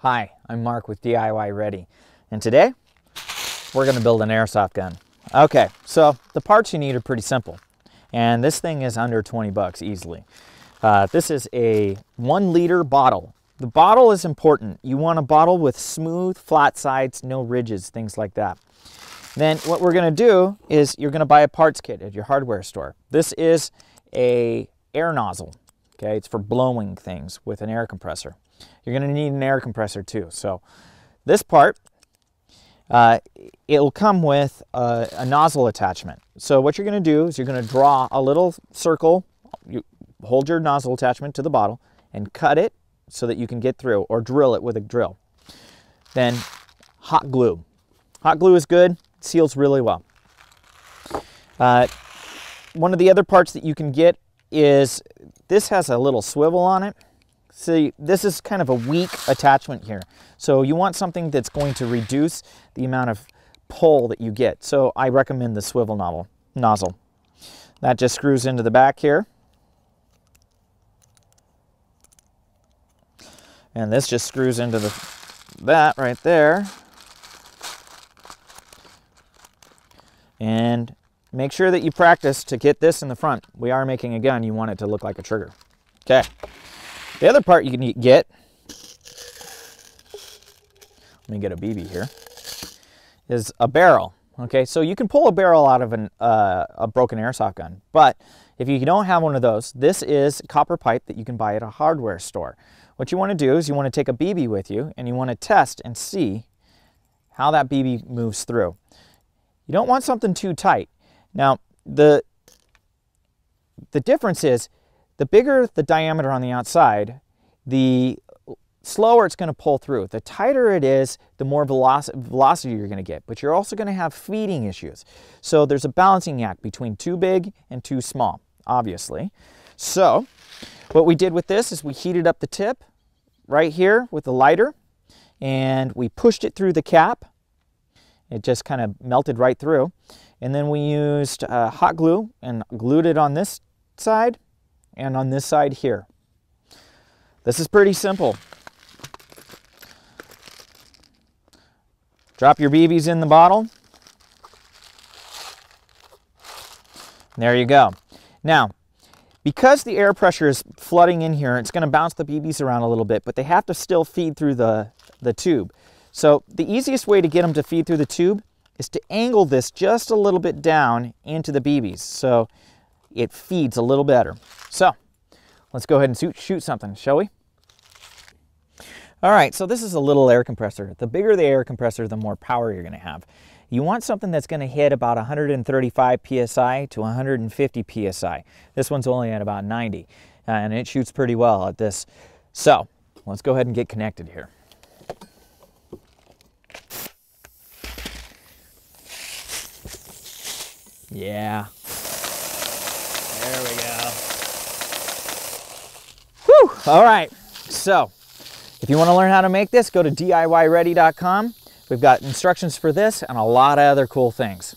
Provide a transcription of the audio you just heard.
Hi, I'm Mark with DIY Ready, and today we're going to build an airsoft gun. Okay, so the parts you need are pretty simple, and this thing is under 20 bucks easily. This is a 1 liter bottle. The bottle is important. You want a bottle with smooth, flat sides, no ridges, things like that. Then what we're going to do is you're going to buy a parts kit at your hardware store. This is a air nozzle. Okay, it's for blowing things with an air compressor. You're going to need an air compressor too. So this part, it'll come with a nozzle attachment. So what you're going to do is you're going to draw a little circle. You hold your nozzle attachment to the bottle and cut it so that you can get through, or drill it with a drill. Then hot glue. Hot glue is good. It seals really well. One of the other parts that you can get is this has a little swivel on it. See, this is kind of a weak attachment here. So you want something that's going to reduce the amount of pull that you get. So I recommend the swivel nozzle. That just screws into the back here. And this just screws into that right there. And make sure that you practice to get this in the front. We are making a gun. You want it to look like a trigger. Okay. The other part you can get, let me get a BB here, is a barrel. Okay, so you can pull a barrel out of a broken airsoft gun, but if you don't have one of those, this is copper pipe that you can buy at a hardware store. What you want to do is you want to take a BB with you and you want to test and see how that BB moves through. You don't want something too tight. Now, the difference is, the bigger the diameter on the outside, the slower it's going to pull through. The tighter it is, the more velocity you're going to get, but you're also going to have feeding issues. So there's a balancing act between too big and too small, obviously. So what we did with this is we heated up the tip right here with the lighter, and we pushed it through the cap. It just kind of melted right through. And then we used hot glue and glued it on this side and on this side here. This is pretty simple. Drop your BBs in the bottle. There you go. Now, because the air pressure is flooding in here, it's going to bounce the BBs around a little bit, but they have to still feed through the tube. So the easiest way to get them to feed through the tube is to angle this just a little bit down into the BBs so it feeds a little better. So let's go ahead and shoot something, shall we? All right, so this is a little air compressor. The bigger the air compressor, the more power you're going to have. You want something that's going to hit about 135 psi to 150 psi. This one's only at about 90, and it shoots pretty well at this. So let's go ahead and get connected here. Yeah. There we go. Whew! All right. So, if you want to learn how to make this, go to DIYready.com. We've got instructions for this and a lot of other cool things.